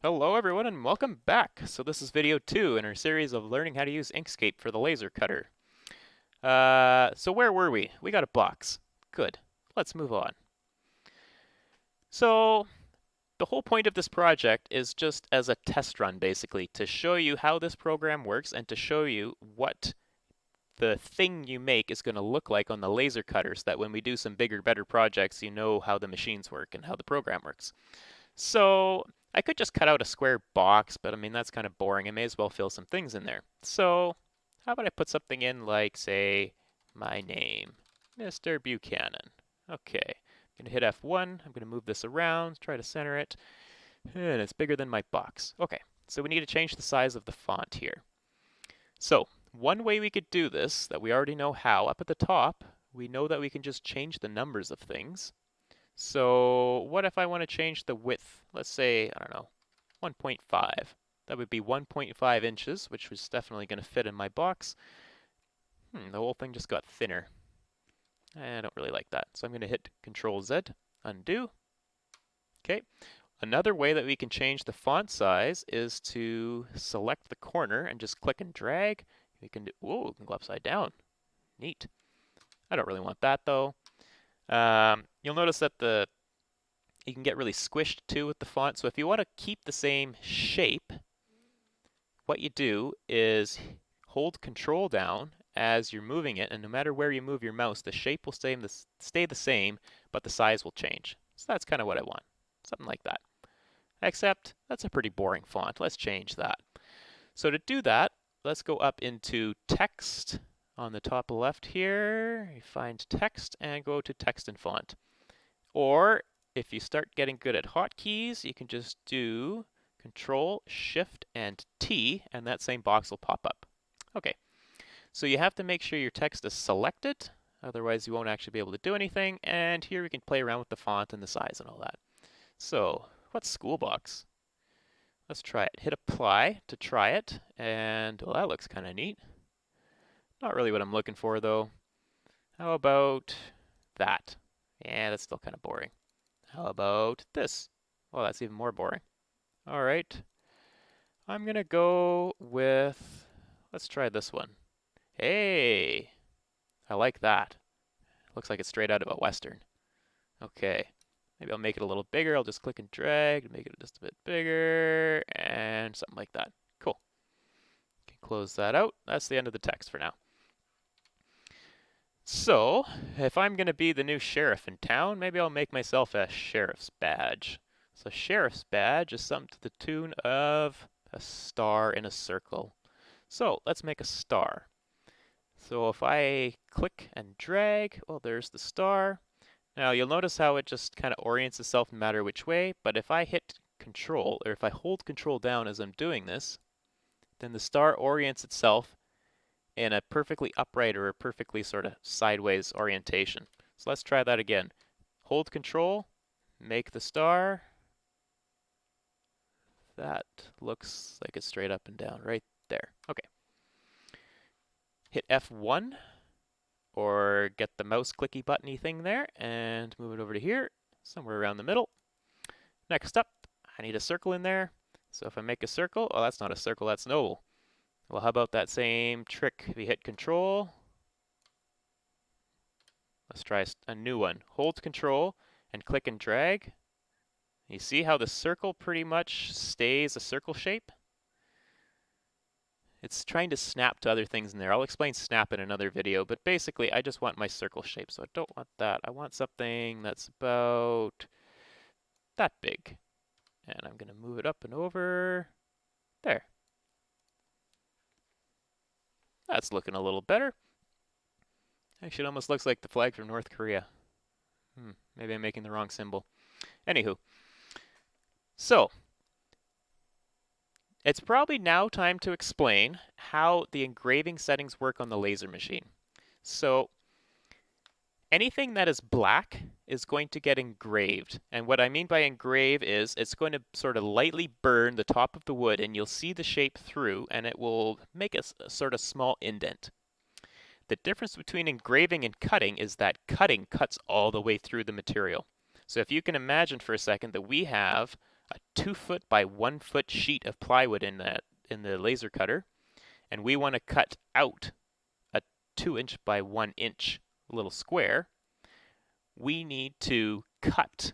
Hello everyone and welcome back. So this is video 2 in our series of learning how to use Inkscape for the laser cutter. So where were we? We got a box. Good. Let's move on. So the whole point of this project is just as a test run basically to show you how this program works and to show you what the thing you make is going to look like on the laser cutter so that when we do some bigger, better projects, you know how the machines work and how the program works. So I could just cut out a square box, but I mean, that's kind of boring. I may as well fill some things in there. So how about I put something in like, say, my name, Mr. Buchanan. Okay, I'm going to hit F1. I'm going to move this around, try to center it. And it's bigger than my box. Okay, so we need to change the size of the font here. So one way we could do this, that we already know how, up at the top, we know that we can just change the numbers of things. So what if I want to change the width? Let's say, I don't know, 1.5. That would be 1.5 inches, which was definitely going to fit in my box. The whole thing just got thinner. I don't really like that. So I'm going to hit Control Z, undo. Okay. Another way that we can change the font size is to select the corner and just click and drag. We can do, whoa, we can go upside down. Neat. I don't really want that though. You'll notice that you can get really squished too with the font. So if you want to keep the same shape, what you do is hold Control down as you're moving it, and no matter where you move your mouse, the shape will stay the same, but the size will change. So that's kind of what I want, something like that. Except that's a pretty boring font. Let's change that. So to do that, let's go up into Text on the top left here. You find Text and go to Text and Font. Or if you start getting good at hotkeys, you can just do Control, Shift, and T, and that same box will pop up. Okay, so you have to make sure your text is selected, otherwise you won't actually be able to do anything, and here we can play around with the font and the size and all that. So, what's school box? Let's try it. Hit apply to try it, and well, that looks kind of neat. Not really what I'm looking for though. How about that? Yeah, that's still kind of boring. How about this? Well, that's even more boring. All right. I'm going to go with, let's try this one. Hey, I like that. Looks like it's straight out of a Western. Okay. Maybe I'll make it a little bigger. I'll just click and drag to make it just a bit bigger and something like that. Cool. Okay, close that out. That's the end of the text for now. So, if I'm going to be the new sheriff in town, maybe I'll make myself a sheriff's badge. So sheriff's badge is something to the tune of a star in a circle. So let's make a star. So if I click and drag, well, there's the star. Now you'll notice how it just kind of orients itself no matter which way, but if I hit Control, or if I hold Control down as I'm doing this, then the star orients itself in a perfectly upright or a perfectly sort of sideways orientation. So let's try that again. Hold Control, make the star. That looks like it's straight up and down right there. Okay. Hit F1 or get the mouse clicky buttony thing there and move it over to here, somewhere around the middle. Next up, I need a circle in there. So if I make a circle, oh, that's not a circle, that's an oval. Well, how about that same trick? If you hit Control, let's try a new one. Hold Control and click and drag. You see how the circle pretty much stays a circle shape? It's trying to snap to other things in there. I'll explain snap in another video, but basically I just want my circle shape, so I don't want that. I want something that's about that big. And I'm going to move it up and over. There. That's looking a little better. Actually, it almost looks like the flag from North Korea. Maybe I'm making the wrong symbol. Anywho. So, it's probably now time to explain how the engraving settings work on the laser machine. So, anything that is black is going to get engraved. And what I mean by engrave is it's going to sort of lightly burn the top of the wood and you'll see the shape through and it will make a sort of small indent. The difference between engraving and cutting is that cutting cuts all the way through the material. So if you can imagine for a second that we have a 2-foot by 1-foot sheet of plywood in the laser cutter, and we want to cut out a 2-inch by 1-inch little square, we need to cut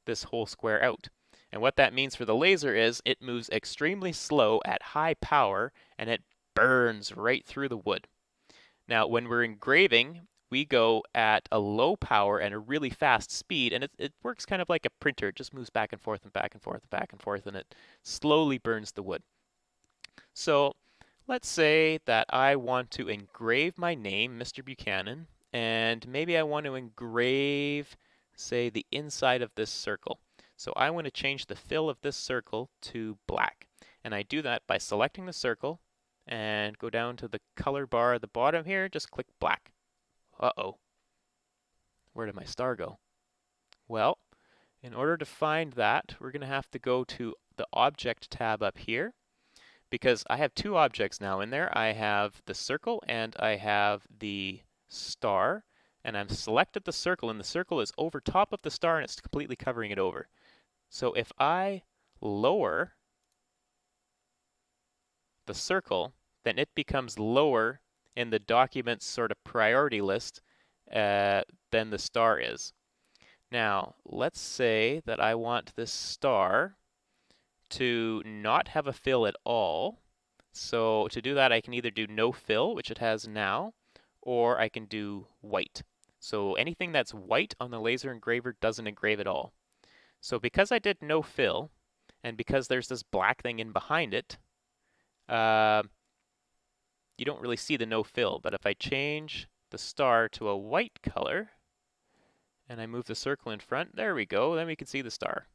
this whole square out. And what that means for the laser is it moves extremely slow at high power, and it burns right through the wood. Now, when we're engraving, we go at a low power and a really fast speed, and it works kind of like a printer. It just moves back and forth and back and forth and back and forth, and it slowly burns the wood. So let's say that I want to engrave my name, Mr. Buchanan, and maybe I want to engrave, say, the inside of this circle. So I want to change the fill of this circle to black. And I do that by selecting the circle and go down to the color bar at the bottom here, just click black. Uh-oh. Where did my star go? Well, in order to find that, we're going to have to go to the Object tab up here, because I have two objects now in there. I have the circle and I have the star, and I've selected the circle, and the circle is over top of the star and it's completely covering it over. So if I lower the circle, then it becomes lower in the document's sort of priority list than the star is. Now, let's say that I want this star to not have a fill at all. So to do that, I can either do no fill, which it has now, or I can do white. So anything that's white on the laser engraver doesn't engrave at all. So because I did no fill, and because there's this black thing in behind it, you don't really see the no fill. But if I change the star to a white color, and I move the circle in front, there we go, then we can see the star.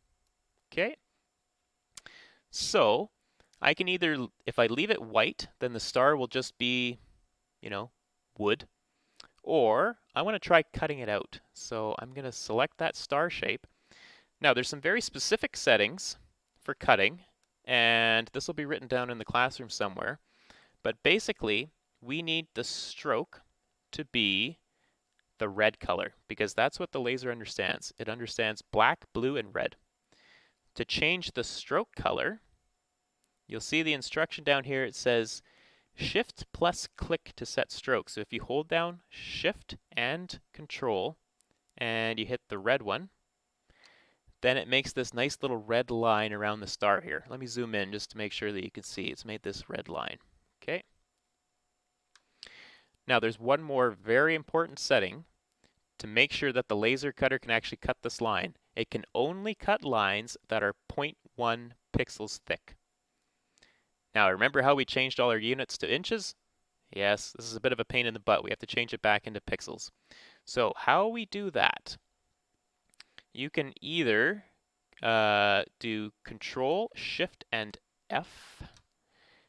Okay? So I can either, if I leave it white, then the star will just be, wood. Or I want to try cutting it out. So I'm going to select that star shape. Now there's some very specific settings for cutting, and this will be written down in the classroom somewhere. But basically, we need the stroke to be the red color, because that's what the laser understands. It understands black, blue, and red. To change the stroke color, you'll see the instruction down here. It says Shift plus click to set stroke. So if you hold down Shift and Control and you hit the red one, then it makes this nice little red line around the star here. Let me zoom in just to make sure that you can see. It's made this red line. Okay. Now there's one more very important setting to make sure that the laser cutter can actually cut this line. It can only cut lines that are 0.1 pixels thick. Now remember how we changed all our units to inches? Yes, this is a bit of a pain in the butt. We have to change it back into pixels. So how we do that? You can either do Control, Shift, and F,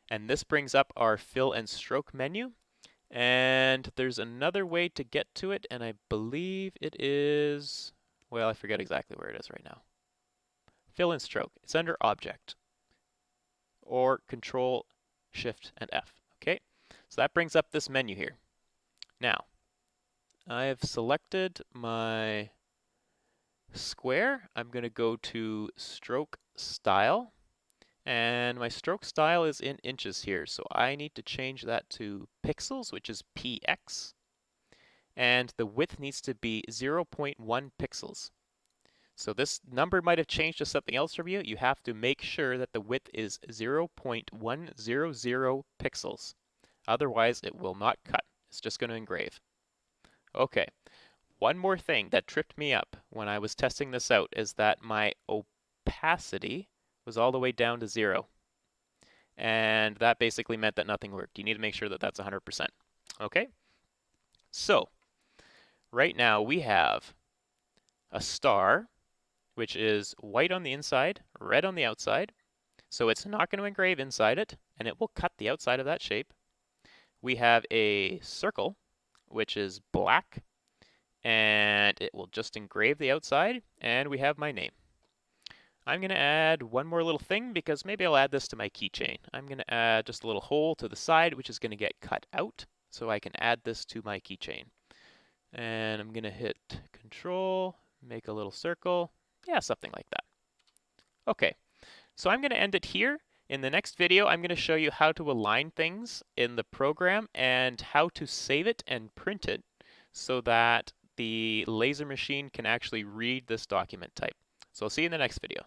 and this brings up our fill and stroke menu. And there's another way to get to it, and I believe it is, well, I forget exactly where it is right now. Fill and stroke. It's under Object, or Control, Shift, and F. Okay, so that brings up this menu here. Now, I've selected my square. I'm going to go to Stroke Style, and my stroke style is in inches here, so I need to change that to pixels, which is px, and the width needs to be 0.1 pixels. So this number might have changed to something else from you. You have to make sure that the width is 0.100 pixels. Otherwise, it will not cut. It's just going to engrave. Okay, one more thing that tripped me up when I was testing this out is that my opacity was all the way down to 0. And that basically meant that nothing worked. You need to make sure that that's 100%. Okay? So, right now we have a star, which is white on the inside, red on the outside. So it's not going to engrave inside it, and it will cut the outside of that shape. We have a circle, which is black, and it will just engrave the outside, and we have my name. I'm going to add one more little thing, because maybe I'll add this to my keychain. I'm going to add just a little hole to the side, which is going to get cut out, so I can add this to my keychain. And I'm going to hit Control, make a little circle. Yeah, something like that. Okay, So I'm going to end it here. In the next video, I'm going to show you how to align things in the program and how to save it and print it so that the laser machine can actually read this document type. So I'll see you in the next video.